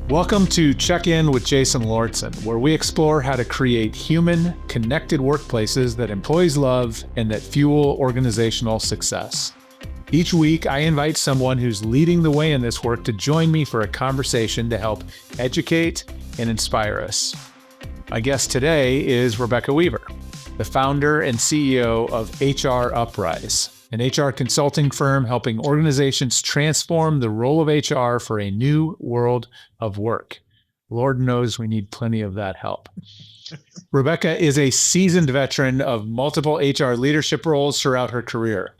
Welcome to Check In with Jason Lortzen, where we explore how to create human, connected workplaces that employees love and that fuel organizational success. Each week, I invite someone who's leading the way in this work to join me for a conversation to help educate and inspire us. My guest today is Rebecca Weaver, the founder and CEO of HRuprise, an HR consulting firm helping organizations transform the role of HR for a new world of work. Lord knows we need plenty of that help. Rebecca is a seasoned veteran of multiple HR leadership roles throughout her career.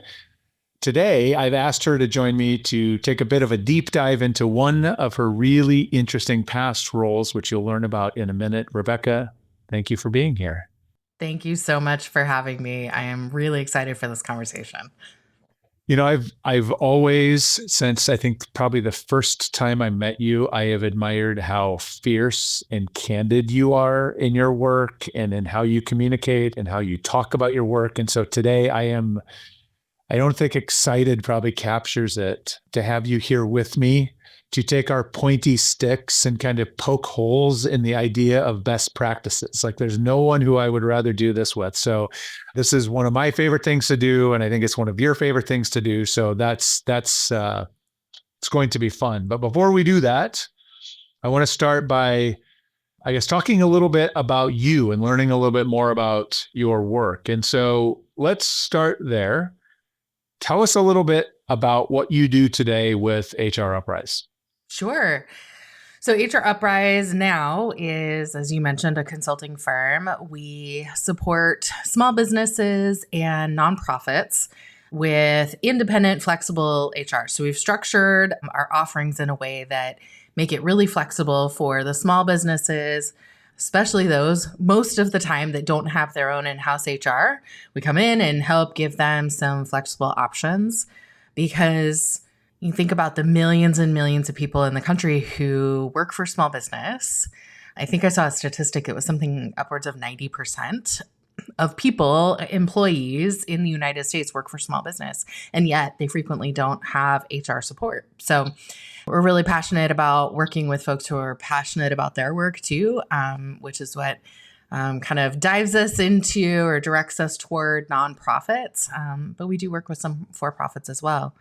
Today, I've asked her to join me to take a bit of a deep dive into one of her really interesting past roles, which you'll learn about in a minute. Rebecca, thank you for being here. Thank you so much for having me. I am really excited for this conversation. You know, I've always, since I think probably the first time I met you, I have admired how fierce and candid you are in your work and in how you communicate and how you talk about your work. And so today I don't think excited probably captures it to have you here with me to take our pointy sticks and kind of poke holes in the idea of best practices. Like there's no one who I would rather do this with. So this is one of my favorite things to do. And I think it's one of your favorite things to do. So it's going to be fun. But before we do that, I want to start by, I guess, talking a little bit about you and learning a little bit more about your work. And so let's start there. Tell us a little bit about what you do today with HRuprise. Sure. So HRuprise now is, as you mentioned, a consulting firm. We support small businesses and nonprofits with independent, flexible HR. So we've structured our offerings in a way that make it really flexible for the small businesses, especially those most of the time that don't have their own in-house HR. We come in and help give them some flexible options because you think about the millions and millions of people in the country who work for small business. I think I saw a statistic, it was something upwards of 90% of people, employees in the United States work for small business, and yet they frequently don't have HR support. So we're really passionate about working with folks who are passionate about their work too, which is what kind of dives us into or directs us toward nonprofits. But we do work with some for-profits as well.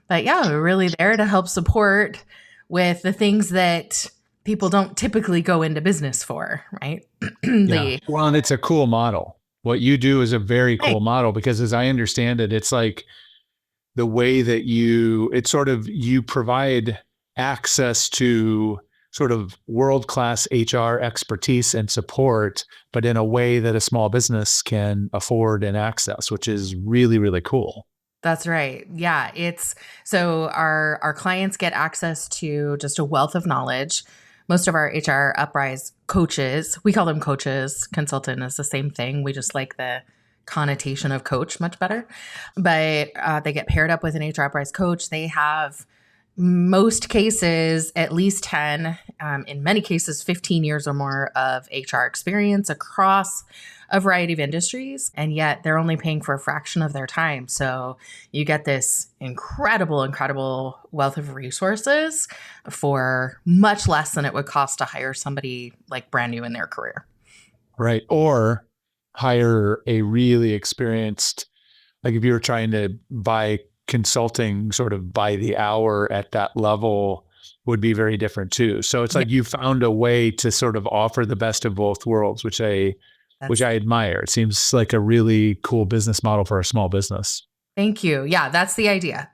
But yeah, we're really there to help support with the things that people don't typically go into business for, right? Well, and it's a cool model. What you do is a very cool model because as I understand it, it's like the way that you provide access to sort of world-class HR expertise and support, but in a way that a small business can afford and access, which is really, really cool. That's right. Yeah. So our clients get access to just a wealth of knowledge. Most of our HRuprise coaches, we call them coaches, consultant is the same thing. We just like the connotation of coach much better. But they get paired up with an HRuprise coach. They have most cases, at least 10, in many cases, 15 years or more of HR experience across a variety of industries, and yet they're only paying for a fraction of their time. So you get this incredible wealth of resources for much less than it would cost to hire somebody like brand new in their career. Right. Or hire a really experienced, like if you were trying to buy consulting sort of by the hour at that level would be very different too. So it's like you found a way to sort of offer the best of both worlds, which I admire. It seems like a really cool business model for a small business. Thank you. Yeah, that's the idea.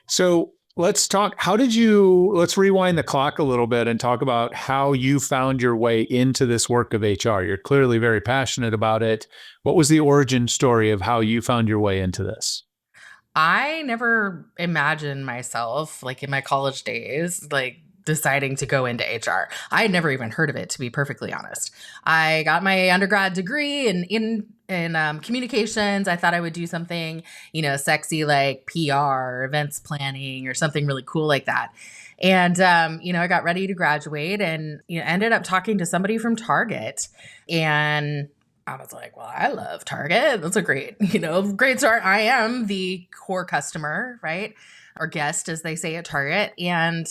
So let's let's rewind the clock a little bit and talk about how you found your way into this work of HR. You're clearly very passionate about it. What was the origin story of how you found your way into this? I never imagined myself, like in my college days, like deciding to go into HR. I had never even heard of it, to be perfectly honest. I got my undergrad degree in communications. I thought I would do something, sexy like PR, events planning, or something really cool like that. And, I got ready to graduate and ended up talking to somebody from Target. And I was like, well, I love Target. That's a great start. I am the core customer, right? Or guest, as they say at Target. And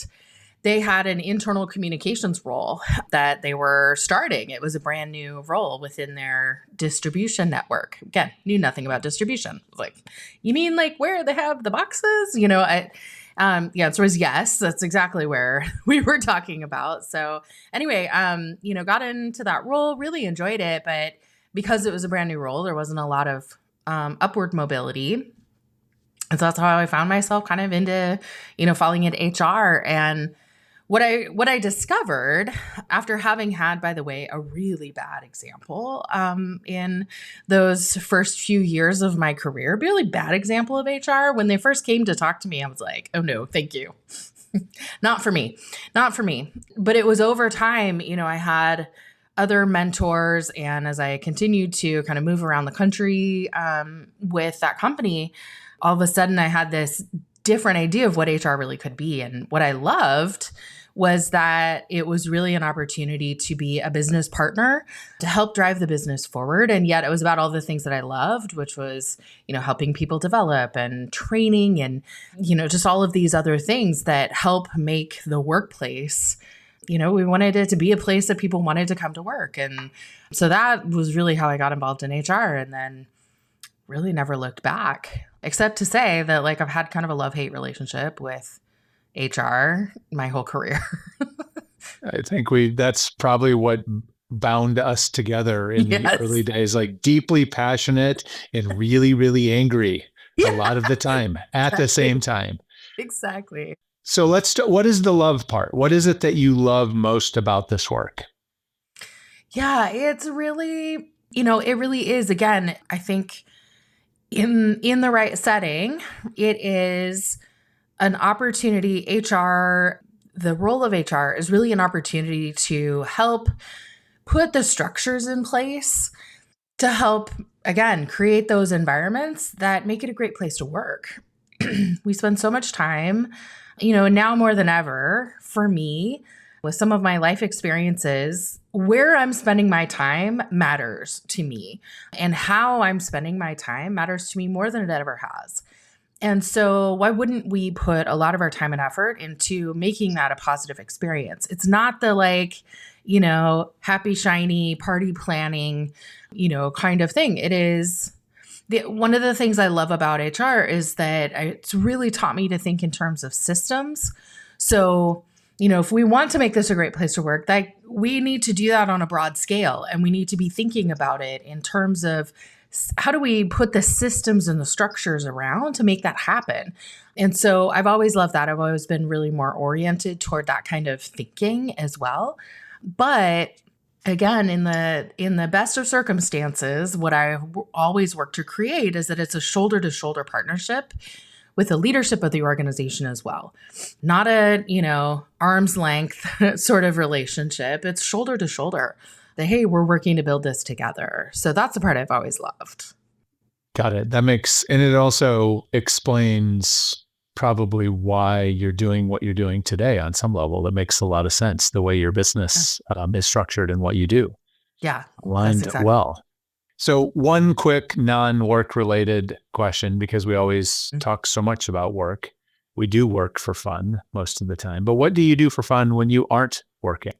they had an internal communications role that they were starting. It was a brand new role within their distribution network. Again, knew nothing about distribution. Like, you mean like where they have the boxes? The answer was yes. That's exactly where we were talking about. So anyway, got into that role, really enjoyed it, but because it was a brand new role, there wasn't a lot of upward mobility. And so that's how I found myself kind of into, falling into HR. And what I discovered after having had, by the way, a really bad example in those first few years of my career, a really bad example of HR. When they first came to talk to me, I was like, oh no, thank you. Not for me. But it was over time, I had other mentors. And as I continued to kind of move around the country with that company, all of a sudden I had this different idea of what HR really could be. And what I loved was that it was really an opportunity to be a business partner to help drive the business forward. And yet it was about all the things that I loved, which was, helping people develop and training and, just all of these other things that help make the workplace. We wanted it to be a place that people wanted to come to work. And so that was really how I got involved in HR, and then really never looked back, except to say that like I've had kind of a love-hate relationship with HR my whole career. I think that's probably what bound us together in the early days, like deeply passionate and really, really angry a lot of the time at the same time. Exactly. So what is the love part? What is it that you love most about this work? Yeah, it's really, it really is. Again, I think in the right setting, it is an opportunity. The role of HR is really an opportunity to help put the structures in place to help, again, create those environments that make it a great place to work. We spend so much time, now more than ever for me, with some of my life experiences, where I'm spending my time matters to me, and how I'm spending my time matters to me more than it ever has. And so why wouldn't we put a lot of our time and effort into making that a positive experience? It's not the happy, shiny party planning, kind of thing. It is one of the things I love about HR is that it's really taught me to think in terms of systems. So, if we want to make this a great place to work, that we need to do that on a broad scale, and we need to be thinking about it in terms of how do we put the systems and the structures around to make that happen? And so I've always loved that. I've always been really more oriented toward that kind of thinking as well. But again, in the best of circumstances, what I always work to create is that it's a shoulder to shoulder partnership with the leadership of the organization as well. Not a, arm's length sort of relationship. It's shoulder to shoulder. That, hey, we're working to build this together. So that's the part I've always loved. Got it. And it also explains probably why you're doing what you're doing today on some level. That makes a lot of sense, the way your business is structured and what you do. Yeah. Aligned well. So one quick non-work related question, because we always talk so much about work. We do work for fun most of the time, but what do you do for fun when you aren't working?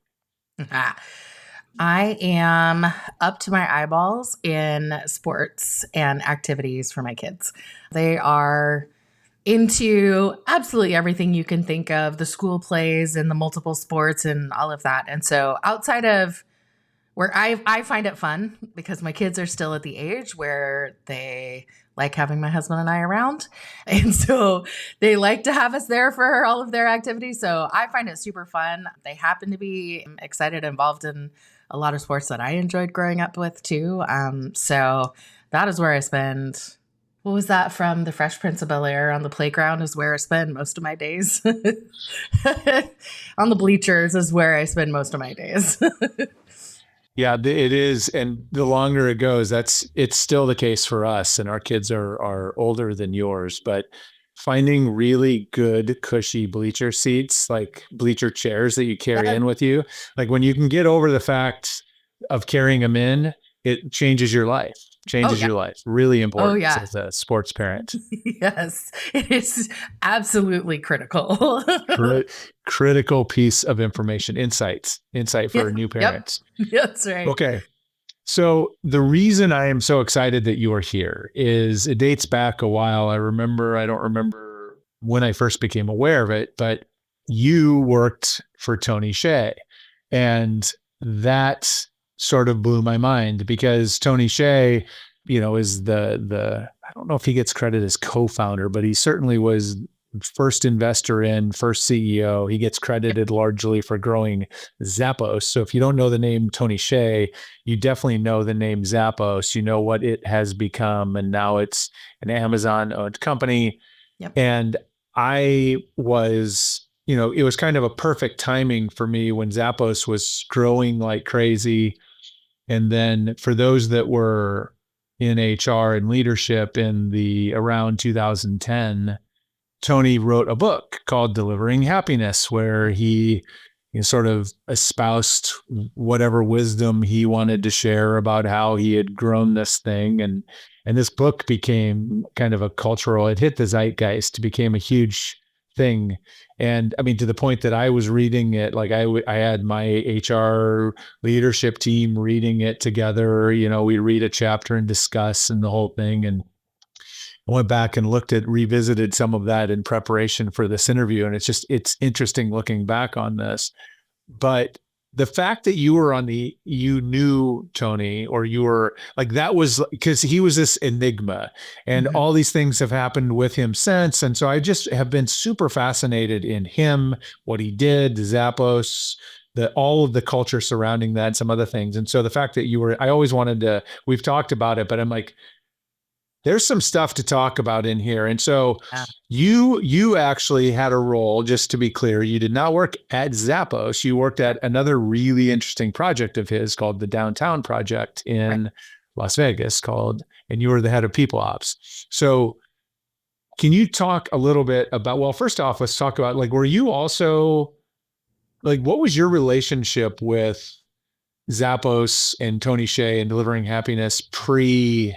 I am up to my eyeballs in sports and activities for my kids. They are into absolutely everything you can think of, the school plays and the multiple sports and all of that. And so outside of where I find it fun, because my kids are still at the age where they like having my husband and I around. And so they like to have us there for all of their activities. So I find it super fun. They happen to be excited, involved in a lot of sports that I enjoyed growing up with too. So that is where I spend. What was that from The Fresh Prince of Bel-Air? On the playground is where I spend most of my days. On the bleachers is where I spend most of my days. Yeah, it is. And the longer it goes, it's still the case for us. And our kids are older than yours, but finding really good, cushy bleacher seats, like bleacher chairs that you carry in with you, like when you can get over the fact of carrying them in, it changes your life. Oh, changes yeah. your life. Really Oh, important yeah. as a sports parent. Yes, it is absolutely critical. Cri- Critical piece of information, insight Yeah, for new yep, parents. that's right. Okay. So the reason I am so excited that you are here is it dates back a while. I don't remember when I first became aware of it, but you worked for Tony Hsieh. And that sort of blew my mind because Tony Hsieh, is the I don't know if he gets credit as co-founder, but he certainly was first investor in, first CEO. He gets Yep, credited largely for growing Zappos. So if you don't know the name Tony Hsieh, you definitely know the name Zappos. You know what it has become, and now it's an Amazon-owned company. yep. And I was, it was kind of a perfect timing for me when Zappos was growing like crazy. And then for those that were in HR and leadership in the around 2010, Tony wrote a book called Delivering Happiness, where he sort of espoused whatever wisdom he wanted to share about how he had grown this thing. And this book became kind of a cultural, it hit the zeitgeist, became a huge thing. And I mean, to the point that I was reading it, like I had my HR leadership team reading it together. We read a chapter and discuss and the whole thing. And I went back and revisited some of that in preparation for this interview. And it's interesting looking back on this. But the fact that you knew Tony, or you were like, that was because he was this enigma, and Mhm. all these things have happened with him since. And so I just have been super fascinated in him, what he did, Zappos, all of the culture surrounding that, and some other things. And so the fact that I always wanted to, we've talked about it, but I'm like, there's some stuff to talk about in here. And so Yeah. you actually had a role, just to be clear, you did not work at Zappos. You worked at another really interesting project of his called the Downtown Project Right. in Las Vegas, and you were the head of people ops. So can you talk a little bit about, well, first off, let's talk about, like, were you also, like, what was your relationship with Zappos and Tony Hsieh and Delivering Happiness pre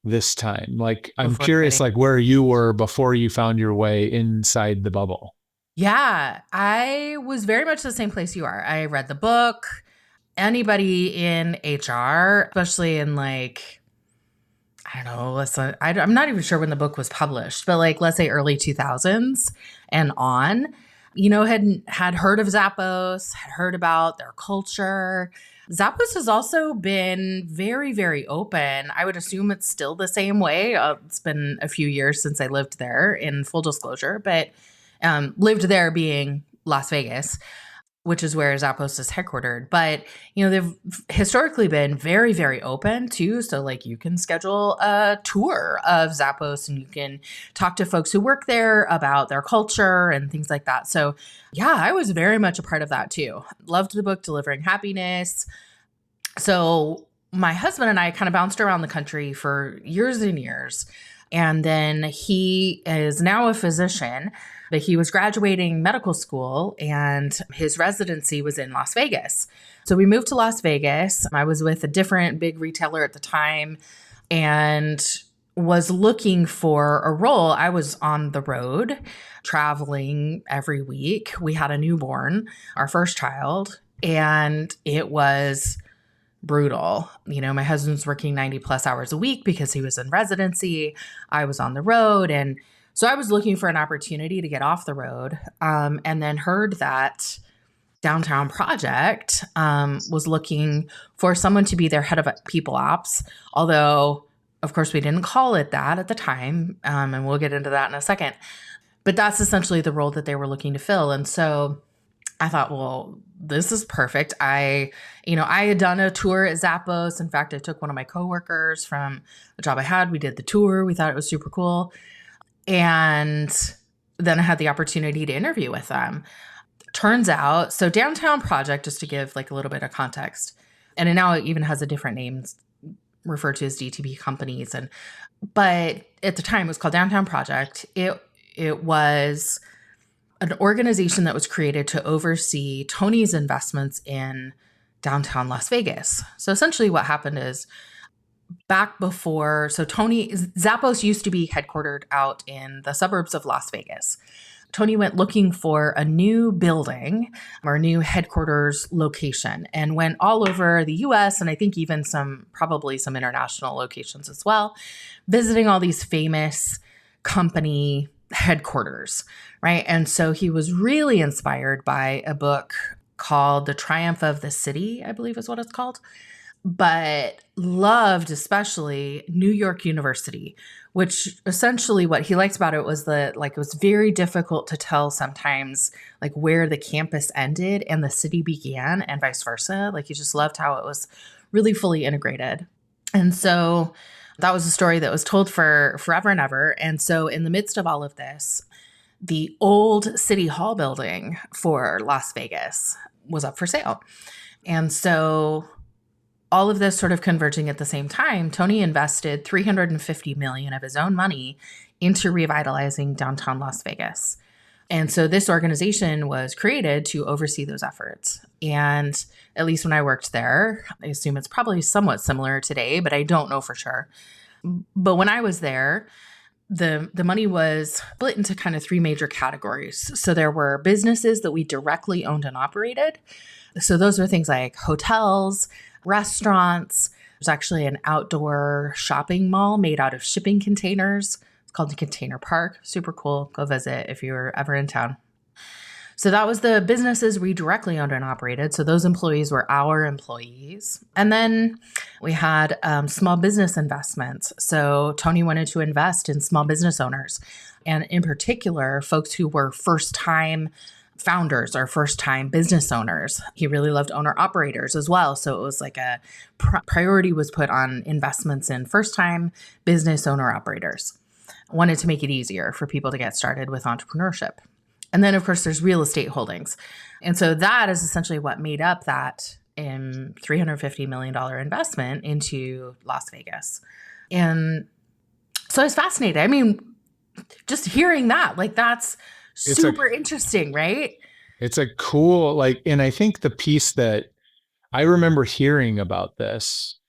this time? Like, I'm Before curious, joining. like, where you were before you found your way inside the bubble. Yeah, I was very much the same place you are. I read the book. Anybody in HR, especially in like, I don't know, I'm not even sure when the book was published, but like, let's say early 2000s and on, had heard of Zappos, had heard about their culture. Zappos has also been very, very open. I would assume it's still the same way. It's been a few years since I lived there, in full disclosure, but lived there being Las Vegas, which is where Zappos is headquartered. But, they've historically been very, very open too. So, like, you can schedule a tour of Zappos and you can talk to folks who work there about their culture and things like that. So, yeah, I was very much a part of that too. Loved the book, Delivering Happiness. So, my husband and I kind of bounced around the country for years and years. And then he is now a physician, but he was graduating medical school and his residency was in Las Vegas. So we moved to Las Vegas. I was with a different big retailer at the time and was looking for a role. I was on the road traveling every week. We had a newborn, our first child, and it was brutal. My husband's working 90 plus hours a week because he was in residency. I was on the road. And so I was looking for an opportunity to get off the road, and then heard that Downtown Project was looking for someone to be their head of people ops. Although, of course, we didn't call it that at the time. And we'll get into that in a second. But that's essentially the role that they were looking to fill. And so I thought, well, this is perfect. I had done a tour at Zappos. In fact, I took one of my coworkers from the job I had. We did the tour. We thought it was super cool. And then I had the opportunity to interview with them. Turns out, so Downtown Project, just to give like a little bit of context, and now it even has a different name, referred to as DTP companies. But at the time it was called Downtown Project. It was an organization that was created to oversee Tony's investments in downtown Las Vegas. So essentially what happened is back before, so Zappos used to be headquartered out in the suburbs of Las Vegas. Tony went looking for a new building or a new headquarters location and went all over the US and I think even probably some international locations as well, visiting all these famous company headquarters, right? And so he was really inspired by a book called The Triumph of the City, I believe is what it's called, but loved especially New York University, which essentially what he liked about it was that like it was very difficult to tell sometimes like where the campus ended and the city began and vice versa. Like he just loved how it was really fully integrated. And so that was a story that was told for forever and ever. And so in the midst of all of this, the old City Hall building for Las Vegas was up for sale. And so all of this sort of converging at the same time, Tony invested $350 million of his own money into revitalizing downtown Las Vegas. And so this organization was created to oversee those efforts. And at least when I worked there, I assume it's probably somewhat similar today, but I don't know for sure. But when I was there, the money was split into kind of three major categories. So there were businesses that we directly owned and operated. So those were things like hotels, restaurants. There's actually an outdoor shopping mall made out of shipping containers. It's called the Container Park. Super cool. Go visit if you're ever in town. So that was the businesses we directly owned and operated. So those employees were our employees. And then we had small business investments. So Tony wanted to invest in small business owners, and in particular, folks who were first-time founders or first-time business owners. He really loved owner-operators as well. So it was like a priority was put on investments in first-time business owner-operators. Wanted to make it easier for people to get started with entrepreneurship. And then, of course, there's real estate holdings. And so that is essentially what made up that $350 million investment into Las Vegas. And so I was fascinated. I mean, just hearing that, like, that's super interesting, right? It's a cool, like, and I think the piece that I remember hearing about this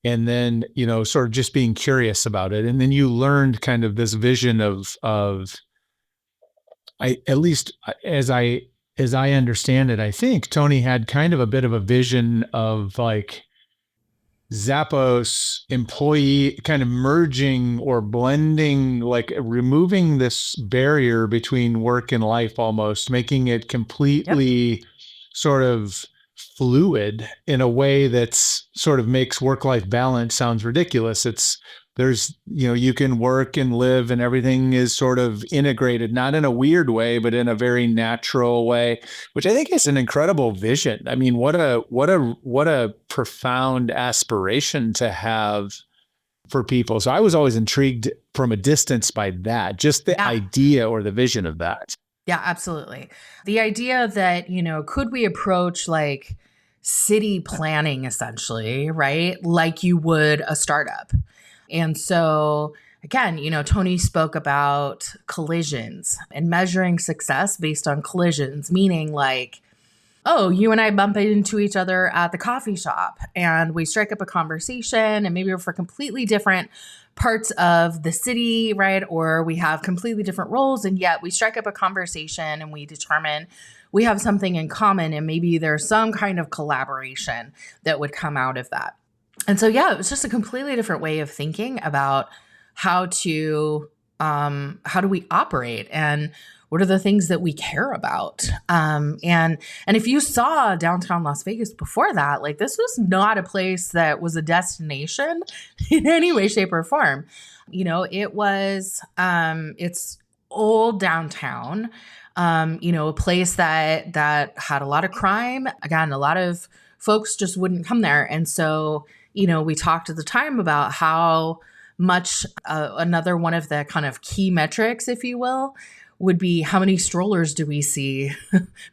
and then, you know, sort of just being curious about it. And then you learned kind of this vision of at least as I understand it, I think Tony had kind of a bit of a vision of like Zappos employee kind of merging or blending, like removing this barrier between work and life, almost making it completely sort of fluid in a way that's sort of makes work-life balance sounds ridiculous. There's, you know, you can work and live and everything is sort of integrated, not in a weird way, but in a very natural way, which I think is an incredible vision. I mean, what a profound aspiration to have for people. So I was always intrigued from a distance by that, just the idea or the vision of that. Yeah, absolutely. The idea that, you know, could we approach like city planning essentially, right? Like you would a startup. And so again, you know, Tony spoke about collisions and measuring success based on collisions, meaning like, oh, you and I bump into each other at the coffee shop and we strike up a conversation and maybe we're for completely different parts of the city, right? Or we have completely different roles and yet we strike up a conversation and we determine we have something in common and maybe there's some kind of collaboration that would come out of that. And so, yeah, it was just a completely different way of thinking about how do we operate and what are the things that we care about? And if you saw downtown Las Vegas before that, like this was not a place that was a destination in any way, shape, or form. You know, it was it's old downtown, you know, a place that had a lot of crime. Again, a lot of folks just wouldn't come there. And so, you know, we talked at the time about how much another one of the kind of key metrics, if you will, would be how many strollers do we see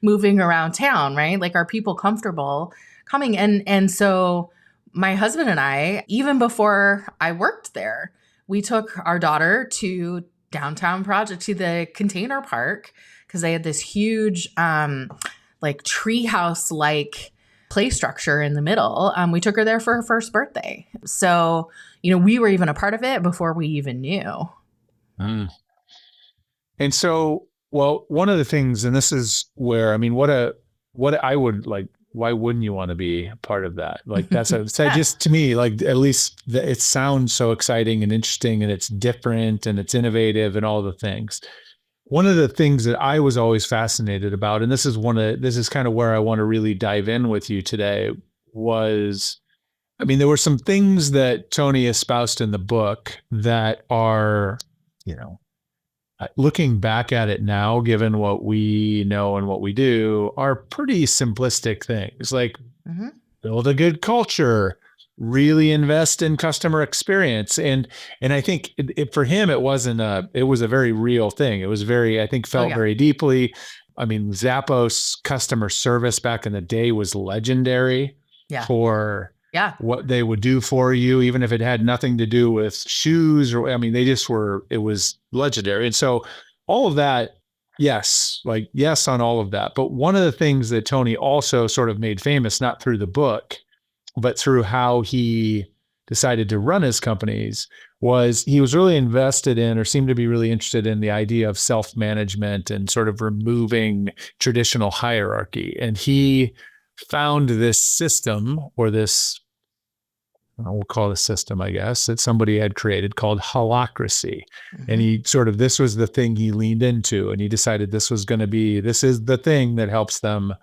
moving around town, right? Like, are people comfortable coming? And so my husband and I, even before I worked there, we took our daughter to downtown project, to the Container Park, because they had this huge like treehouse-like play structure in the middle. We took her there for her first birthday. So, we were even a part of it before we even knew. Mm. And so, well, one of the things, and this is where, I mean, what I would like, why wouldn't you want to be a part of that? Like so just to me, like at least it sounds so exciting and interesting, and it's different and it's innovative and all the things. One of the things that I was always fascinated about, and this is kind of where I want to really dive in with you today, was, I mean, there were some things that Tony espoused in the book that are, you know, looking back at it now, given what we know and what we do, are pretty simplistic things like Mm-hmm. build a good culture, really invest in customer experience. And I think for him, it was a very real thing. It was very, I think, felt very deeply. I mean, Zappos customer service back in the day was legendary for what they would do for you, even if it had nothing to do with shoes or, I mean, it was legendary. And so all of that, yes on all of that. But one of the things that Tony also sort of made famous, not through the book, but through how he decided to run his companies, was he was really invested in, or seemed to be really interested in, the idea of self-management and sort of removing traditional hierarchy. And he found this system, or this, we'll call it a system, I guess, that somebody had created called Holacracy. Mm-hmm. And he sort of, this was the thing he leaned into, and he decided this is the thing that helps them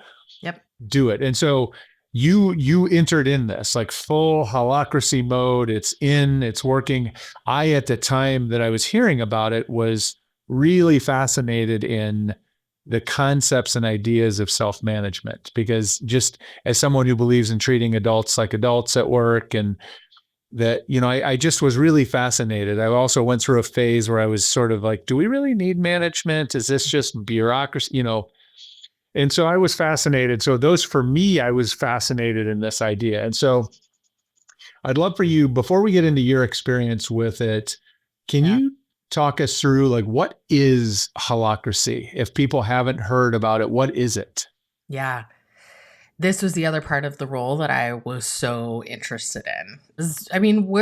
do it. And so you entered in this like full Holacracy mode. It's working. I, at the time that I was hearing about it, was really fascinated in the concepts and ideas of self-management, because just as someone who believes in treating adults like adults at work, and that, I just was really fascinated. I also went through a phase where I was sort of like, do we really need management? Is this just bureaucracy? And so I was fascinated. So for me, I was fascinated in this idea. And so I'd love for you, before we get into your experience with it, can you talk us through, like, what is Holacracy? If people haven't heard about it, what is it? Yeah. This was the other part of the role that I was so interested in. I mean,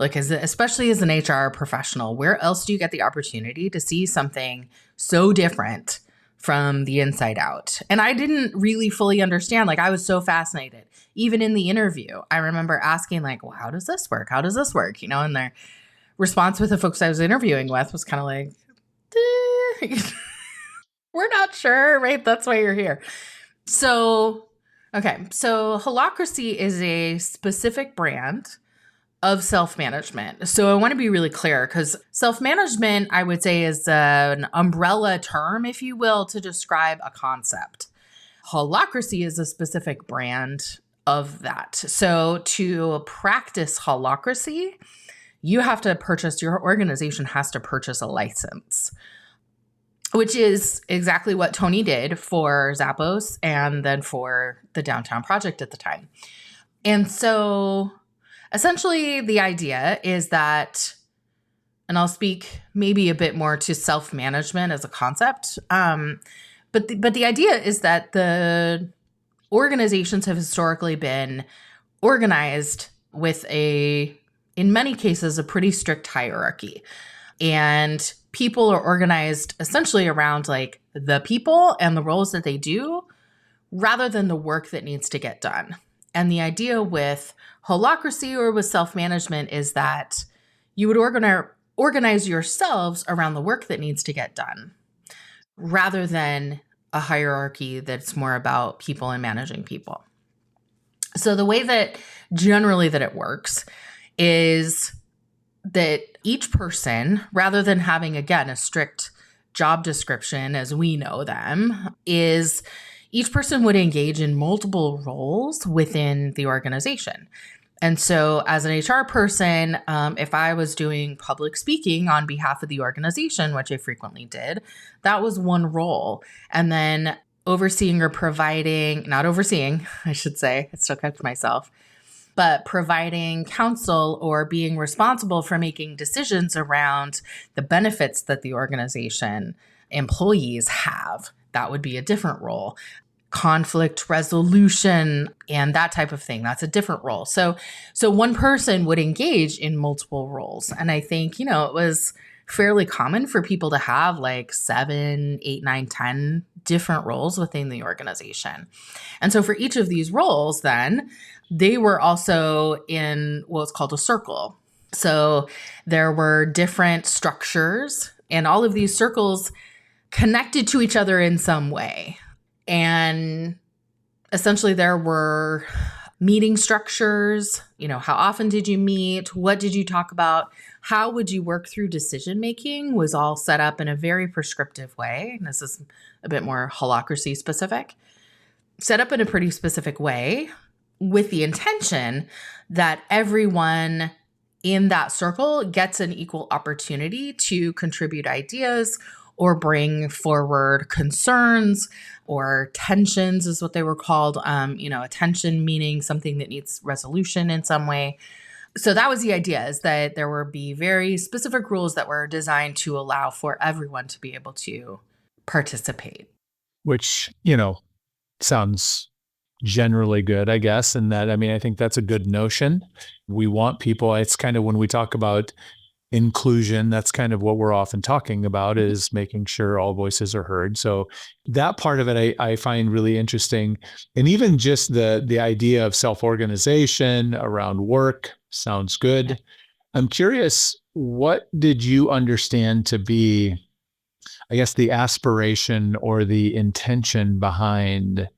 especially as an HR professional, where else do you get the opportunity to see something so different from the inside out? And I didn't really fully understand. Like, I was so fascinated. Even in the interview, I remember asking, like, well, how does this work? How does this work? And their response with the folks I was interviewing with was kind of like, we're not sure, right? That's why you're here. So Holacracy is a specific brand of self-management. So I want to be really clear, because self-management, I would say, is an umbrella term, if you will, to describe a concept. Holacracy is a specific brand of that. So to practice Holacracy, your organization has to purchase a license, which is exactly what Tony did for Zappos and then for the Downtown Project at the time. And so essentially the idea is that, and I'll speak maybe a bit more to self-management as a concept, but the idea is that the organizations have historically been organized with in many cases, a pretty strict hierarchy. And people are organized essentially around like the people and the roles that they do, rather than the work that needs to get done. And the idea with Holacracy, or with self-management, is that you would organize yourselves around the work that needs to get done, rather than a hierarchy that's more about people and managing people. So the way that generally that it works is that each person, rather than having, again, a strict job description as we know them, is each person would engage in multiple roles within the organization. And so as an HR person, if I was doing public speaking on behalf of the organization, which I frequently did, that was one role. And then overseeing or providing, not overseeing, I should say, I still kept myself, but providing counsel or being responsible for making decisions around the benefits that the organization employees have, that would be a different role. conflict resolution and that type of thing. That's a different role. So one person would engage in multiple roles. And I think, it was fairly common for people to have like 7, 8, 9, 10 different roles within the organization. And so for each of these roles, then they were also in what's called a circle. So there were different structures, and all of these circles connected to each other in some way. And essentially there were meeting structures, how often did you meet? What did you talk about? How would you work through decision making was all set up in a very prescriptive way. And this is a bit more holacracy specific. Set up in a pretty specific way with the intention that everyone in that circle gets an equal opportunity to contribute ideas or bring forward concerns or tensions is what they were called. A tension meaning something that needs resolution in some way. So that was the idea, is that there would be very specific rules that were designed to allow for everyone to be able to participate. Which, sounds generally good, I guess. And that, I think that's a good notion. We want people, it's kind of when we talk about inclusion, that's kind of what we're often talking about, is making sure all voices are heard. So that part of it I find really interesting. And even just the idea of self-organization around work sounds good. I'm curious, what did you understand to be, I guess, the aspiration or the intention behind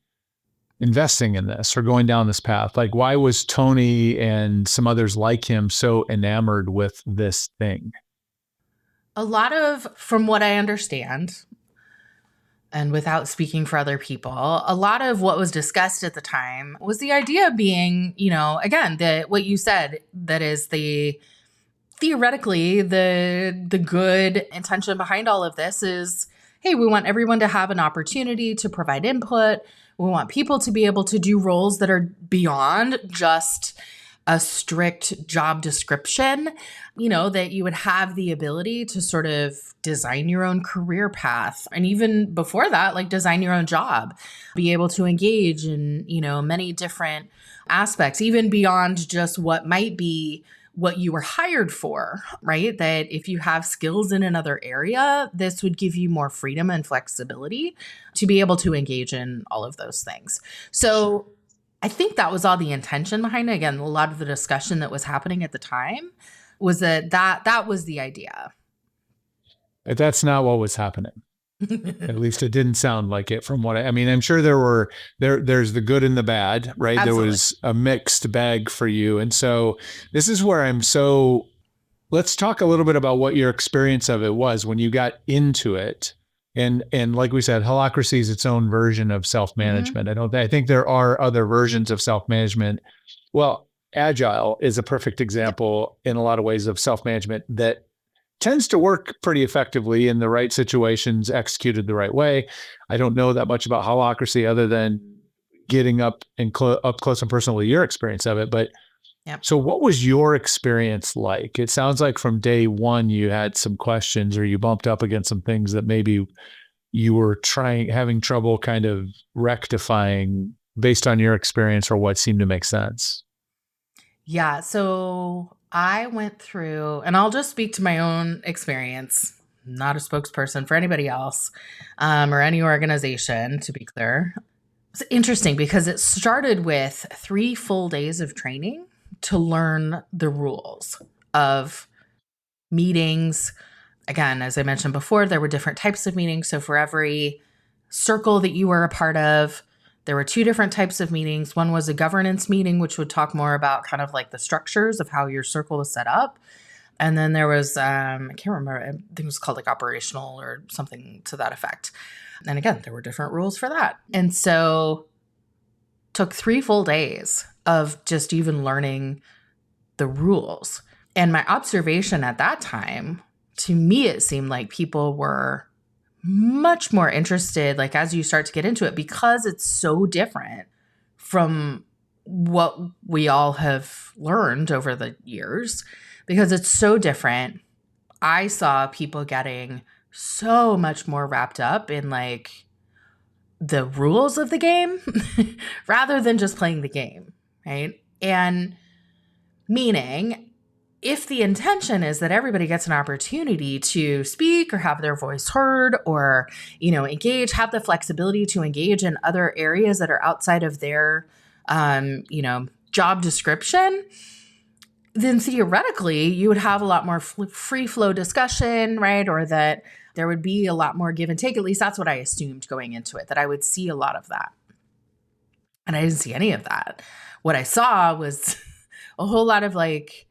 investing in this or going down this path? Like, why was Tony and some others like him so enamored with this thing? A lot of, from what I understand, and without speaking for other people, a lot of what was discussed at the time was the idea being, again, what you said, that is theoretically the good intention behind all of this is, hey, we want everyone to have an opportunity to provide input. We want people to be able to do roles that are beyond just a strict job description, that you would have the ability to sort of design your own career path. And even before that, like design your own job, be able to engage in, many different aspects, even beyond just what might be what you were hired for, right? That if you have skills in another area, this would give you more freedom and flexibility to be able to engage in all of those things. So I think that was all the intention behind it. Again, a lot of the discussion that was happening at the time was that was the idea. But that's not what was happening. At least it didn't sound like it from what I'm sure there's the good and the bad, right? Absolutely. There was a mixed bag for you. And so this is where let's talk a little bit about what your experience of it was when you got into it. And like we said, holacracy is its own version of self-management. Mm-hmm. I think there are other versions of self-management. Well, Agile is a perfect example in a lot of ways of self-management that tends to work pretty effectively in the right situations, executed the right way. I don't know that much about holacracy other than getting up close and personal with your experience of it. But yep. So what was your experience like? It sounds like from day one, you had some questions or you bumped up against some things that maybe you were having trouble kind of rectifying based on your experience or what seemed to make sense. Yeah. So I went through, and I'll just speak to my own experience, not a spokesperson for anybody else or any organization, to be clear. It's interesting because it started with 3 full days of training to learn the rules of meetings. Again, as I mentioned before, there were different types of meetings. So for every circle that you were a part of, there were 2 different types of meetings. One was a governance meeting, which would talk more about kind of like the structures of how your circle is set up. And then there was, I can't remember, I think it was called like operational or something to that effect. And again, there were different rules for that. And so took 3 full days of just even learning the rules. And my observation at that time, to me, it seemed like people were much more interested, like as you start to get into it, because it's so different from what we all have learned over the years, because it's so different. I saw people getting so much more wrapped up in like the rules of the game rather than just playing the game, right? And meaning, if the intention is that everybody gets an opportunity to speak or have their voice heard or, engage, have the flexibility to engage in other areas that are outside of their, job description, then theoretically you would have a lot more free flow discussion, right? Or that there would be a lot more give and take. At least that's what I assumed going into it, that I would see a lot of that. And I didn't see any of that. What I saw was a whole lot of like,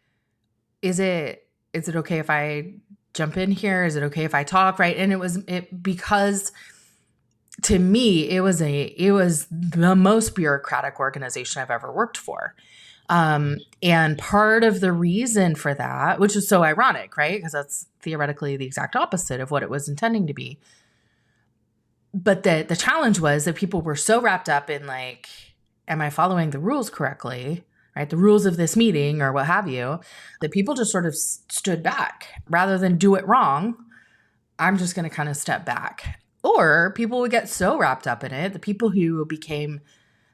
is it okay if I jump in here? Is it okay if I talk? Right. And because to me, it was the most bureaucratic organization I've ever worked for. And part of the reason for that, which is so ironic, right? Because that's theoretically the exact opposite of what it was intending to be. But the challenge was that people were so wrapped up in like, am I following the rules correctly? Right? The rules of this meeting or what have you, that people just sort of stood back rather than do it wrong. I'm just going to kind of step back. Or people would get so wrapped up in it, the people who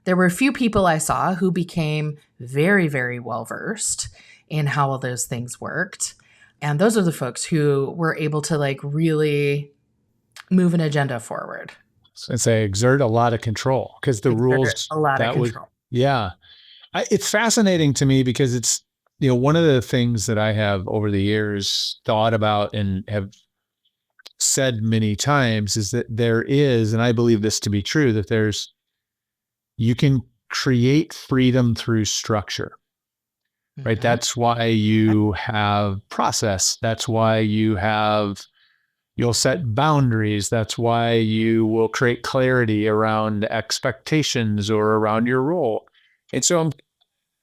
there were a few people I saw who became very, very well-versed in how all those things worked. And those are the folks who were able to like really move an agenda forward. And say exert a lot of control because the rules a lot of control. Yeah. It's fascinating to me because it's, one of the things that I have over the years thought about and have said many times is that there is, and I believe this to be true, that you can create freedom through structure, right? Mm-hmm. That's why you have process. That's why you'll set boundaries. That's why you will create clarity around expectations or around your role. And so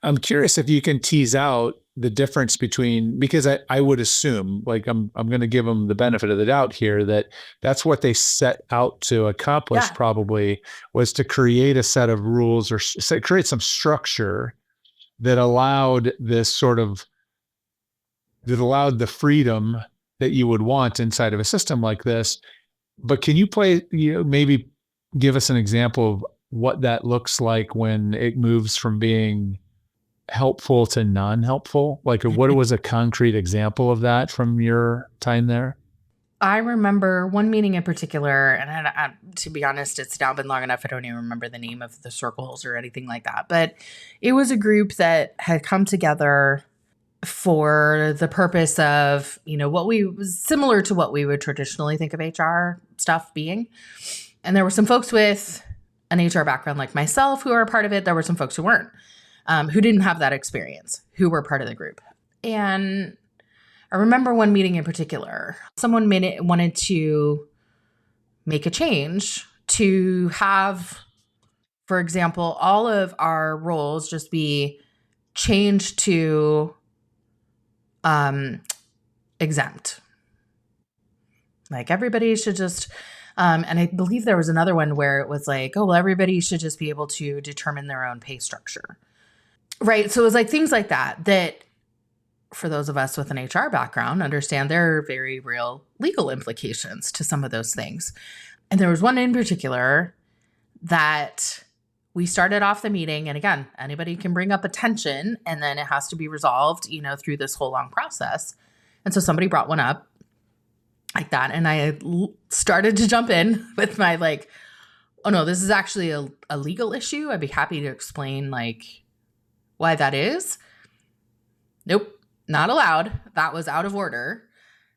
I'm curious if you can tease out the difference between, because I would assume, like I'm going to give them the benefit of the doubt here, that's what they set out to accomplish. Yeah. Probably was to create a set of rules or create some structure that allowed the freedom that you would want inside of a system like this. But can you maybe give us an example of what that looks like when it moves from being helpful to non-helpful? Like what was a concrete example of that from your time there? I remember one meeting in particular, and to be honest, it's now been long enough, I don't even remember the name of the circles or anything like that. But it was a group that had come together for the purpose of, similar to what we would traditionally think of HR stuff being. And there were some folks with an HR background like myself who are a part of it. There were some folks who weren't, who didn't have that experience, who were part of the group. And I remember one meeting in particular, someone wanted to make a change to have, for example, all of our roles just be changed to exempt. Like everybody should just, and I believe there was another one where it was like, oh, well, everybody should just be able to determine their own pay structure. Right. So it was like things like that for those of us with an HR background understand there are very real legal implications to some of those things. And there was one in particular that we started off the meeting, and again, anybody can bring up a tension and then it has to be resolved, through this whole long process. And so somebody brought one up like that. And I started to jump in with my like, oh no, this is actually a legal issue. I'd be happy to explain like why that is. Nope, not allowed. That was out of order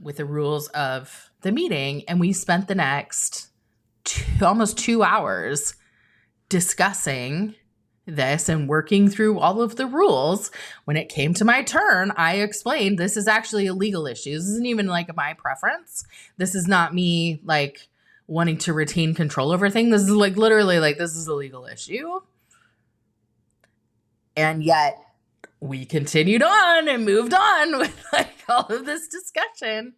with the rules of the meeting. And we spent the next almost 2 hours discussing this and working through all of the rules. When it came to my turn, I explained this is actually a legal issue. This isn't even like my preference. This is not me like wanting to retain control over things. This is like literally like this is a legal issue. And yet we continued on and moved on with like all of this discussion.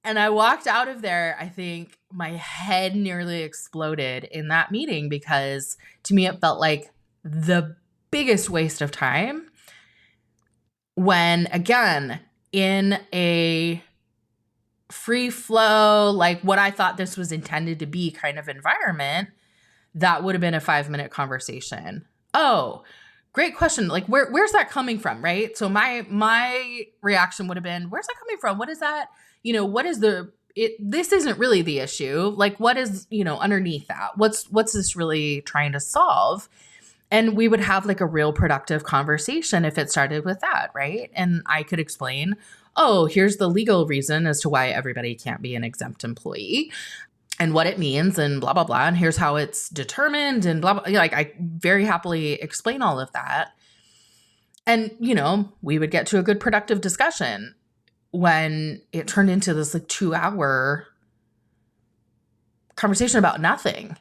And I walked out of there, I think my head nearly exploded in that meeting because to me it felt like the biggest waste of time when, again, in a free flow, like what I thought this was intended to be kind of environment, that would have been a 5-minute conversation. Oh, great question. Like where's that coming from, right? So my reaction would have been, where's that coming from? What is that? What is this isn't really the issue. Like what is, underneath that? What's this really trying to solve? And we would have like a real productive conversation if it started with that, right? And I could explain, oh, here's the legal reason as to why everybody can't be an exempt employee and what it means and blah, blah, blah. And here's how it's determined and blah, blah. Like I very happily explain all of that. And, we would get to a good productive discussion. When it turned into this like 2-hour conversation about nothing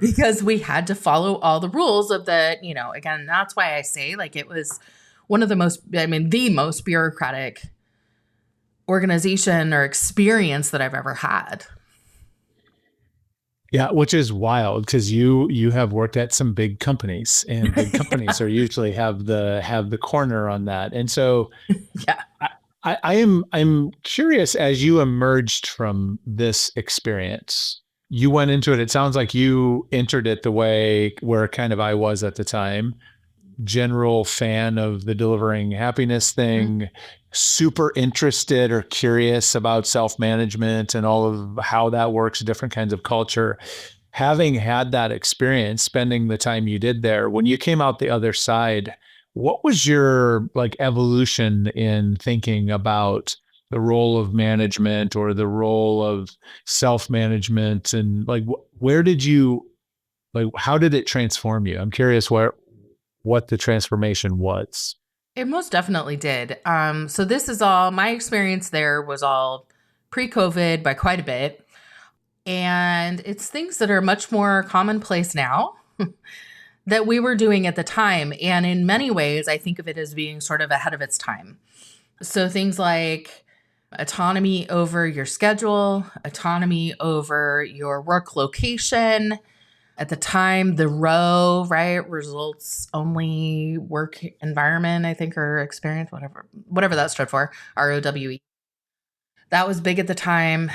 because we had to follow all the rules of again, that's why I say like it was the most bureaucratic organization or experience that I've ever had. Yeah, which is wild because you have worked at some big companies, and big companies are usually have the corner on that. And so yeah. I'm curious, as you emerged from this experience, you went into it. It sounds like you entered it the way where kind of I was at the time, general fan of the delivering happiness thing, mm-hmm. super interested or curious about self-management and all of how that works, different kinds of culture. Having had that experience, spending the time you did there, when you came out the other side, what was your like evolution in thinking about the role of management or the role of self-management, and like where did you how did it transform you? I'm curious what the transformation was. It most definitely did. So this is all, my experience there was all pre-COVID by quite a bit. And it's things that are much more commonplace now that we were doing at the time. And in many ways, I think of it as being sort of ahead of its time. So things like autonomy over your schedule, autonomy over your work location. At the time, the ROW, right, results only work environment, I think, or experience, whatever that stood for, ROWE. That was big at the time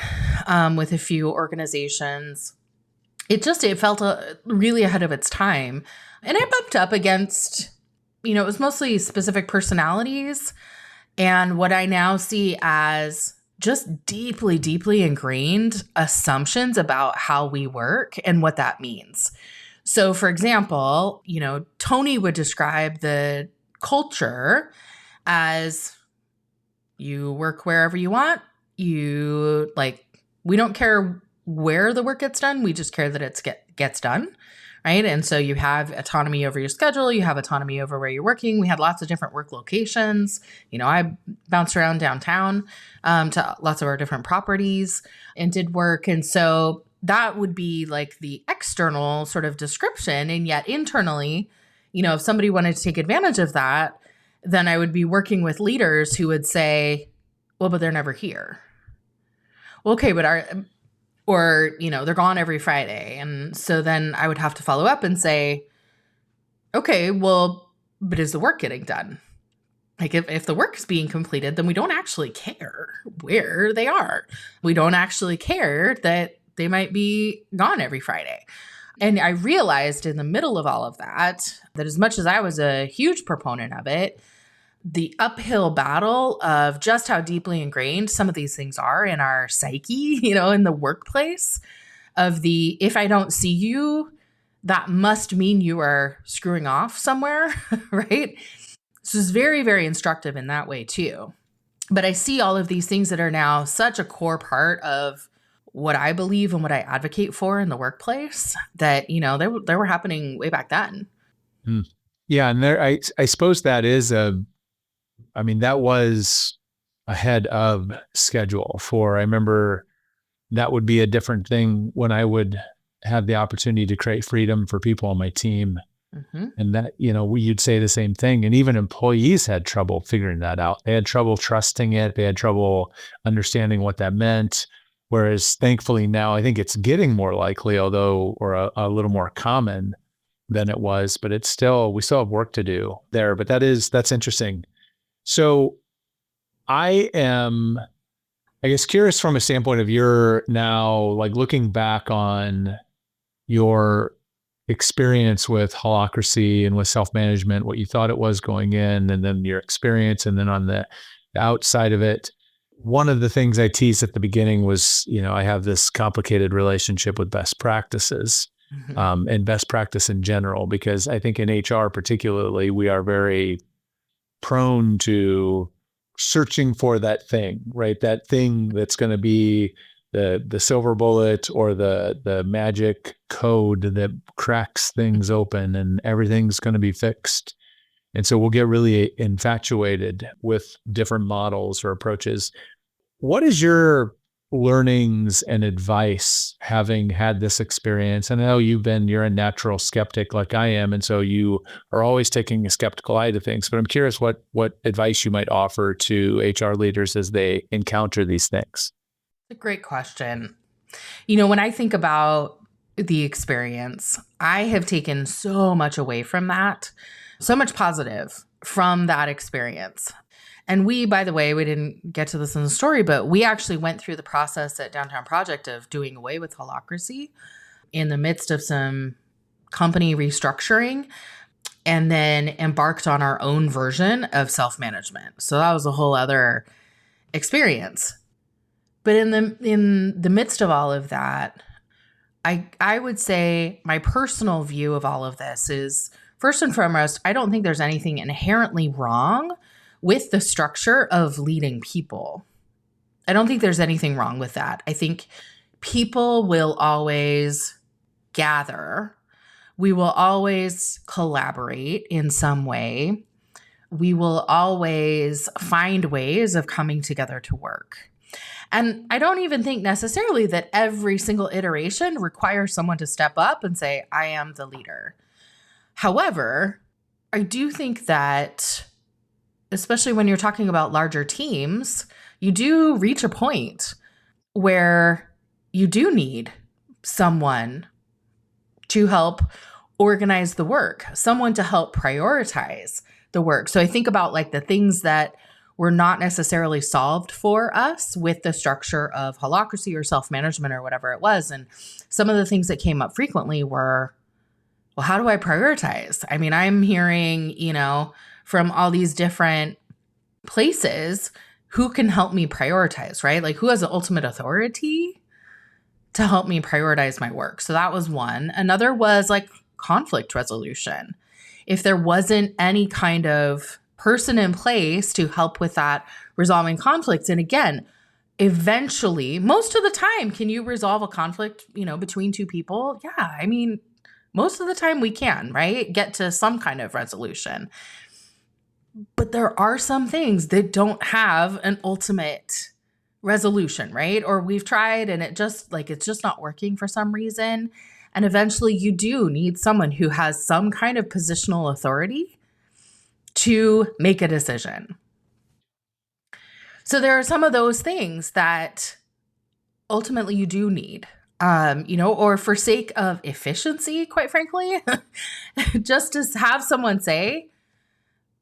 with a few organizations. It felt really ahead of its time. And it bumped up against, it was mostly specific personalities and what I now see as just deeply, deeply ingrained assumptions about how we work and what that means. So, for example, Tony would describe the culture as you work wherever you want. We don't care where the work gets done. We just care that it gets done. Right. And so you have autonomy over your schedule. You have autonomy over where you're working. We had lots of different work locations. I bounced around downtown to lots of our different properties and did work. And so that would be like the external sort of description. And yet internally, if somebody wanted to take advantage of that, then I would be working with leaders who would say, well, but they're never here. Well, okay, but they're gone every Friday. And so then I would have to follow up and say, okay, well, but is the work getting done? Like if the work is being completed, then we don't actually care where they are. We don't actually care that they might be gone every Friday. And I realized in the middle of all of that as much as I was a huge proponent of it, the uphill battle of just how deeply ingrained some of these things are in our psyche, in the workplace, of if I don't see you, that must mean you are screwing off somewhere, right? So it's very, very instructive in that way too. But I see all of these things that are now such a core part of what I believe and what I advocate for in the workplace that, they were happening way back then. Yeah. And I suppose that is that was ahead of schedule I remember that would be a different thing when I would have the opportunity to create freedom for people on my team. Mm-hmm. And that, you'd say the same thing. And even employees had trouble figuring that out. They had trouble trusting it. They had trouble understanding what that meant. Whereas thankfully now I think it's getting more likely, or a little more common than it was, but we still have work to do there. But that's interesting. So I am, I guess, curious from a standpoint of you're now like looking back on your experience with holacracy and with self-management, what you thought it was going in, and then your experience, and then on the outside of it. One of the things I teased at the beginning was, I have this complicated relationship with best practices, and best practice in general, because I think in HR particularly, we are very prone to searching for that thing, right? That thing that's going to be the silver bullet or the magic code that cracks things open and everything's going to be fixed. And so we'll get really infatuated with different models or approaches. What is your learnings and advice having had this experience? And I know you're a natural skeptic like I am. And so you are always taking a skeptical eye to things, but I'm curious what advice you might offer to HR leaders as they encounter these things. A great question. When I think about the experience, I have taken so much away from that, so much positive from that experience. And we, by the way, we didn't get to this in the story, but we actually went through the process at Downtown Project of doing away with holacracy in the midst of some company restructuring, and then embarked on our own version of self-management. So that was a whole other experience. But in the midst of all of that, I would say my personal view of all of this is, first and foremost, I don't think there's anything inherently wrong with the structure of leading people. I don't think there's anything wrong with that. I think people will always gather. We will always collaborate in some way. We will always find ways of coming together to work. And I don't even think necessarily that every single iteration requires someone to step up and say, I am the leader. However, I do think that, especially when you're talking about larger teams, you do reach a point where you do need someone to help organize the work, someone to help prioritize the work. So I think about like the things that were not necessarily solved for us with the structure of holacracy or self-management or whatever it was. And some of the things that came up frequently were, well, how do I prioritize? I mean, I'm hearing, from all these different places, who can help me prioritize, right? Like, who has the ultimate authority to help me prioritize my work? So that was one. Another was like conflict resolution. If there wasn't any kind of person in place to help with that, resolving conflicts. And again, eventually, most of the time, can you resolve a conflict, between two people? Yeah, I mean, most of the time we can, right? Get to some kind of resolution. But there are some things that don't have an ultimate resolution, right? Or we've tried and it's just not working for some reason. And eventually you do need someone who has some kind of positional authority to make a decision. So there are some of those things that ultimately you do need, or for sake of efficiency, quite frankly, just to have someone say,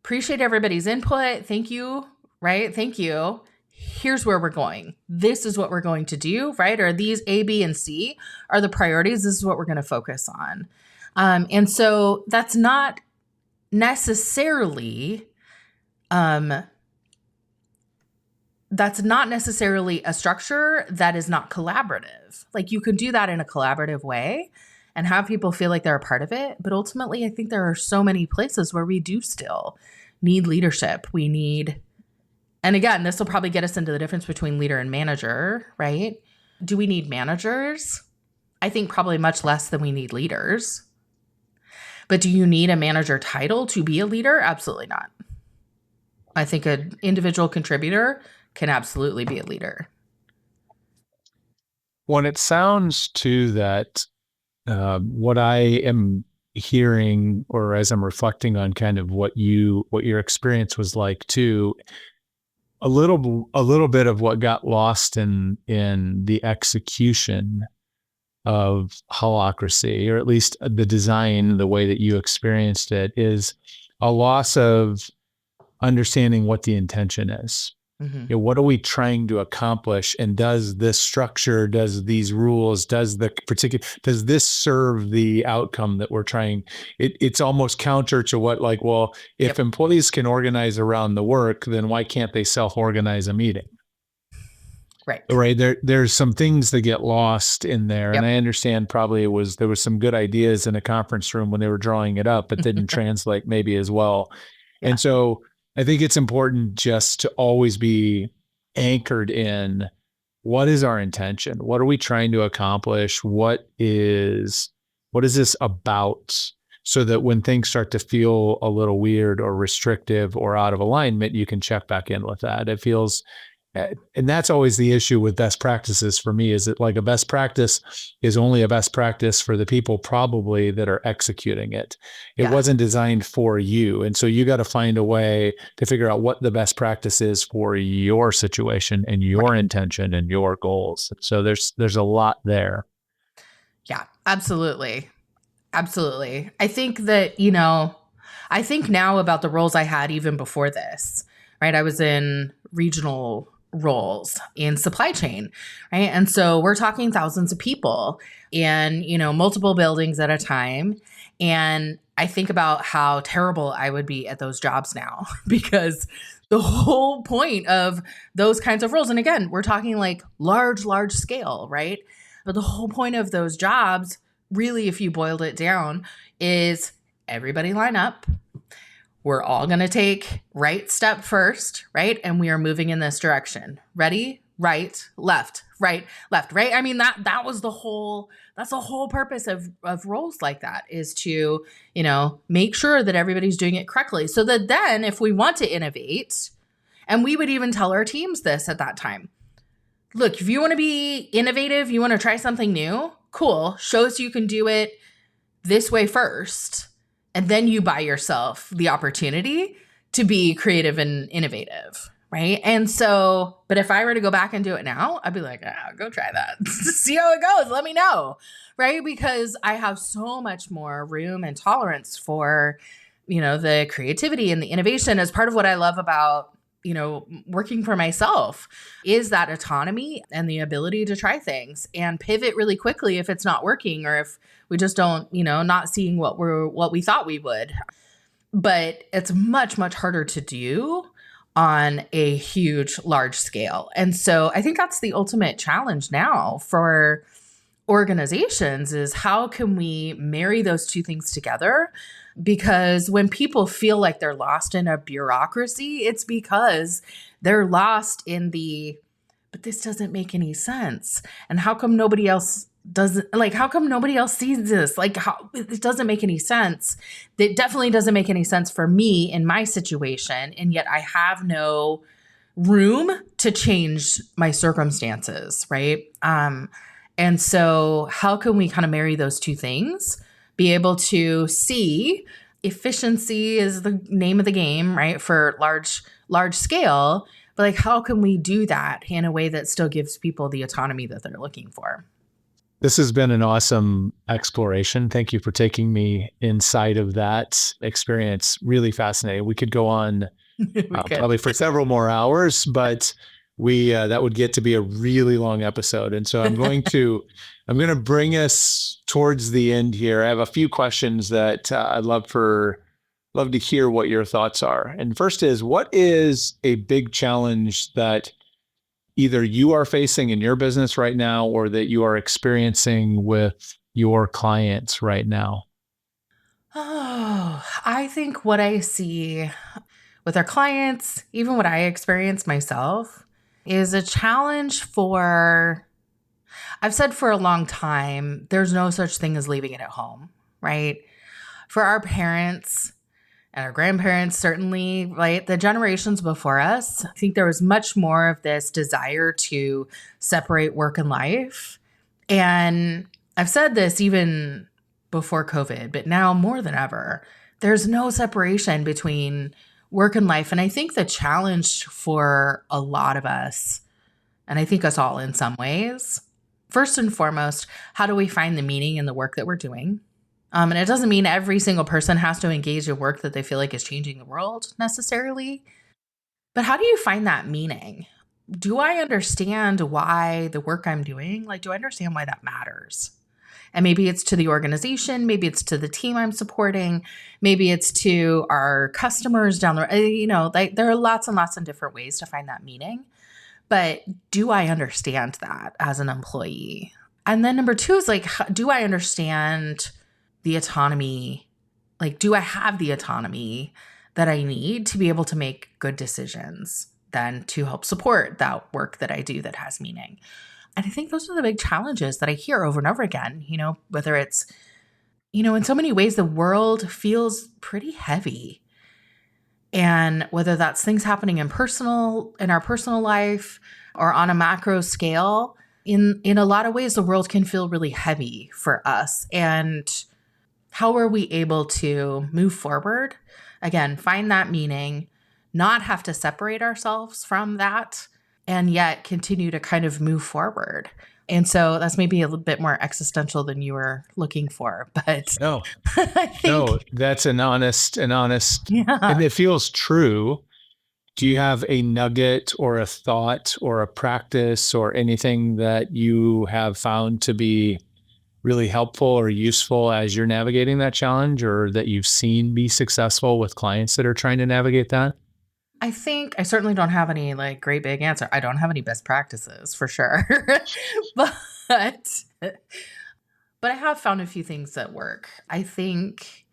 appreciate everybody's input. Thank you, right? Thank you. Here's where we're going. This is what we're going to do, right? Or these A, B, and C are the priorities. This is what we're going to focus on. And so that's not necessarily a structure that is not collaborative. Like, you can do that in a collaborative way and have people feel like they're a part of it. But ultimately, I think there are so many places where we do still need leadership. And again, this will probably get us into the difference between leader and manager, right? Do we need managers? I think probably much less than we need leaders. But do you need a manager title to be a leader? Absolutely not. I think an individual contributor can absolutely be a leader. When it sounds to that, what I am hearing, or as I'm reflecting on kind of what your experience was like too, a little bit of what got lost in the execution of holacracy, or at least the design, the way that you experienced it, is a loss of understanding what the intention is. Mhm. What are we trying to accomplish? And does this structure, does these rules, does this serve the outcome that we're trying? It's almost counter to what, like, well, if Yep. employees can organize around the work, then why can't they self-organize a meeting? Right. Right. There's some things that get lost in there. And Yep. I understand probably there was some good ideas in a conference room when they were drawing it up, but didn't translate maybe as well. Yeah. And so I think it's important just to always be anchored in what is our intention? What are we trying to accomplish? What is this about? So that when things start to feel a little weird or restrictive or out of alignment, you can check back in with that. It feels And that's always the issue with best practices for me, is that like a best practice is only a best practice for the people probably that are executing it. It Yeah. wasn't designed for you. And so you got to find a way to figure out what the best practice is for your situation and your Right. intention and your goals. So there's a lot there. Yeah. Absolutely. Absolutely. I think that, I think now about the roles I had even before this, right? I was in regional roles in supply chain, right? And so we're talking thousands of people and, multiple buildings at a time. And I think about how terrible I would be at those jobs now because the whole point of those kinds of roles, and again, we're talking like large scale, right? But the whole point of those jobs, really, if you boiled it down, is everybody line up. We're all going to take right step first, right? And we are moving in this direction. Ready? Right, left, right, left, right. I mean, that's the whole purpose of roles like that, is to, make sure that everybody's doing it correctly. So that then if we want to innovate, and we would even tell our teams this at that time. Look, if you want to be innovative, you want to try something new, cool. Show us you can do it this way first. And then you buy yourself the opportunity to be creative and innovative. Right. And so, but if I were to go back and do it now, I'd be like, go try that. See how it goes. Let me know. Right. Because I have so much more room and tolerance for, the creativity and the innovation. As part of what I love about, working for myself, is that autonomy and the ability to try things and pivot really quickly if it's not working, or if we just don't, not seeing what we thought we would. But it's much, much harder to do on a large scale. And so I think that's the ultimate challenge now for organizations, is how can we marry those two things together? Because when people feel like they're lost in a bureaucracy, it's because they're lost in but this doesn't make any sense. And how come nobody else sees this? Like, how it doesn't make any sense. It definitely doesn't make any sense for me in my situation. And yet I have no room to change my circumstances. Right. And so how can we kind of marry those two things? Be able to see efficiency is the name of the game, right? For large scale, but like, how can we do that in a way that still gives people the autonomy that they're looking for? This has been an awesome exploration. Thank you for taking me inside of that experience. Really fascinating. We could go on probably for several more hours, but that would get to be a really long episode. And so I'm going to bring us towards the end here. I have a few questions that I'd love to hear what your thoughts are. And first is, what is a big challenge that either you are facing in your business right now, or that you are experiencing with your clients right now? Oh, I think what I see with our clients, even what I experience myself, is a challenge I've said for a long time, there's no such thing as leaving it at home, right? For our parents and our grandparents, certainly, right? The generations before us, I think there was much more of this desire to separate work and life. And I've said this even before COVID, but now more than ever, there's no separation between work and life. And I think the challenge for a lot of us, and I think us all in some ways, first and foremost, how do we find the meaning in the work that we're doing? And it doesn't mean every single person has to engage in work that they feel like is changing the world necessarily. But how do you find that meaning? Do I understand why the work I'm doing, like, do I understand why that matters? And maybe it's to the organization, maybe it's to the team I'm supporting, maybe it's to our customers down the road. Like, there are lots and lots of different ways to find that meaning. But do I understand that as an employee? And then number two is like, do I understand the autonomy? Like, do I have the autonomy that I need to be able to make good decisions then to help support that work that I do that has meaning? And I think those are the big challenges that I hear over and over again, whether it's, in so many ways, the world feels pretty heavy. And whether that's things happening in our personal life or on a macro scale, in a lot of ways, the world can feel really heavy for us. And how are we able to move forward? Again, find that meaning, not have to separate ourselves from that, and yet continue to kind of move forward. And so that's maybe a little bit more existential than you were looking for, but No, I think, no, that's an honest, yeah. and it feels true. Do you have a nugget or a thought or a practice or anything that you have found to be really helpful or useful as you're navigating that challenge, or that you've seen be successful with clients that are trying to navigate that? I think I certainly don't have any like great big answer. I don't have any best practices for sure. but but I have found a few things that work. I think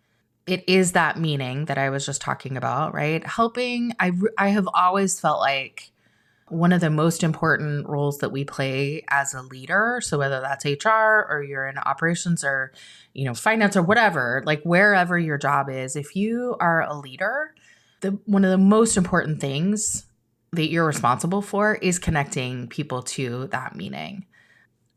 it is that meaning that I was just talking about, right? Helping. I have always felt like one of the most important roles that we play as a leader, so whether that's HR or you're in operations or finance or whatever, like wherever your job is, if you are a leader, one of the most important things that you're responsible for is connecting people to that meaning.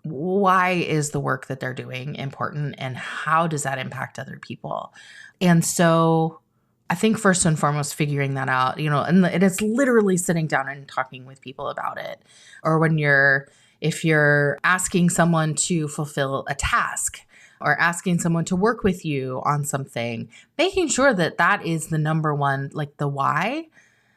Why is the work that they're doing important, and how does that impact other people? And so I think first and foremost, figuring that out, and it's literally sitting down and talking with people about it. Or if you're asking someone to fulfill a task or asking someone to work with you on something, making sure that that is the number one, like the why,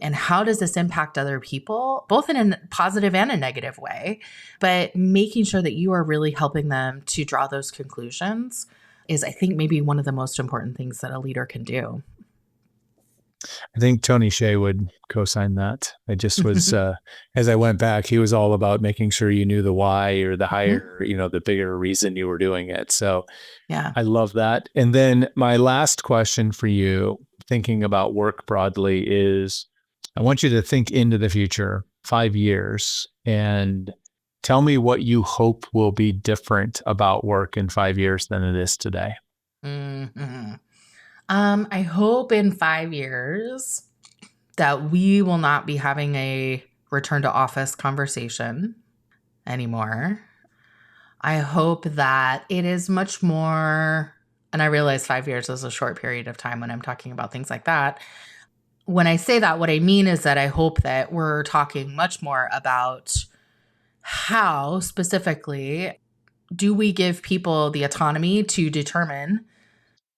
and how does this impact other people, both in a positive and a negative way, but making sure that you are really helping them to draw those conclusions is, I think, maybe one of the most important things that a leader can do. I think Tony Shea would co-sign that. I just was, as I went back, he was all about making sure you knew the why or the higher, the bigger reason you were doing it. So Yeah. I love that. And then my last question for you, thinking about work broadly, is I want you to think into the future, 5 years, and tell me what you hope will be different about work in 5 years than it is today. Mm-hmm. I hope in 5 years that we will not be having a return to office conversation anymore. I hope that it is much more, and I realize 5 years is a short period of time when I'm talking about things like that. When I say that, what I mean is that I hope that we're talking much more about how specifically do we give people the autonomy to determine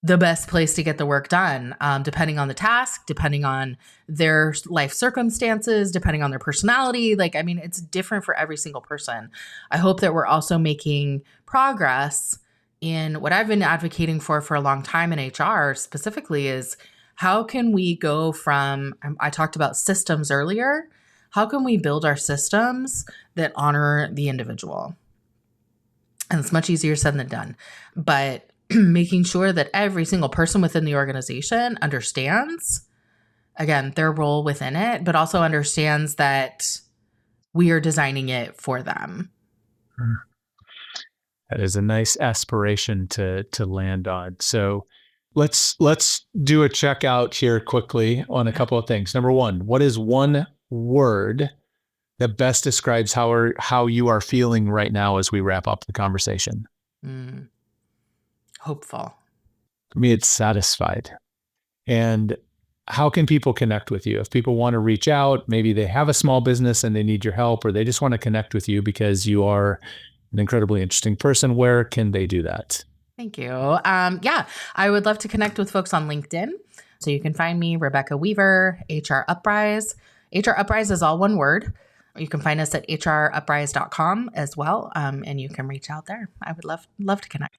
the best place to get the work done, depending on the task, depending on their life circumstances, depending on their personality. It's different for every single person. I hope that we're also making progress in what I've been advocating for a long time in HR specifically is how can we go from, I talked about systems earlier, how can we build our systems that honor the individual? And it's much easier said than done. But making sure that every single person within the organization understands, again, their role within it, but also understands that we are designing it for them. That is a nice aspiration to land on. So let's do a checkout here quickly on a couple of things. Number one, what is one word that best describes how you are feeling right now as we wrap up the conversation? Hopeful. For me, it's satisfied. And how can people connect with you? If people want to reach out, maybe they have a small business and they need your help, or they just want to connect with you because you are an incredibly interesting person, where can they do that? Thank you. Yeah, I would love to connect with folks on LinkedIn. So you can find me, Rebecca Weaver, HRuprise. HRuprise is all one word. You can find us at HRuprise.com as well, and you can reach out there. I would love to connect.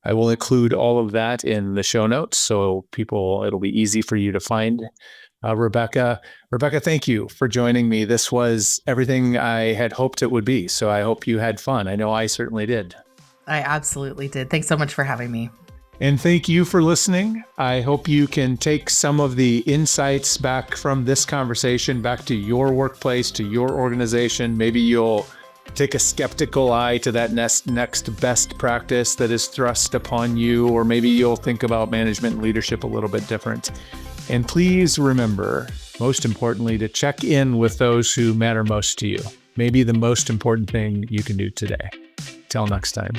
I will include all of that in the show notes, so it'll be easy for you to find. Rebecca, thank you for joining me. This was everything I had hoped it would be, so I hope you had fun. I know I certainly did. I absolutely did. Thanks so much for having me. And thank you for listening. I hope you can take some of the insights back from this conversation back to your workplace, to your organization. Maybe you'll take a skeptical eye to that next best practice that is thrust upon you, or maybe you'll think about management and leadership a little bit different. And please remember, most importantly, to check in with those who matter most to you. Maybe the most important thing you can do today. Till next time.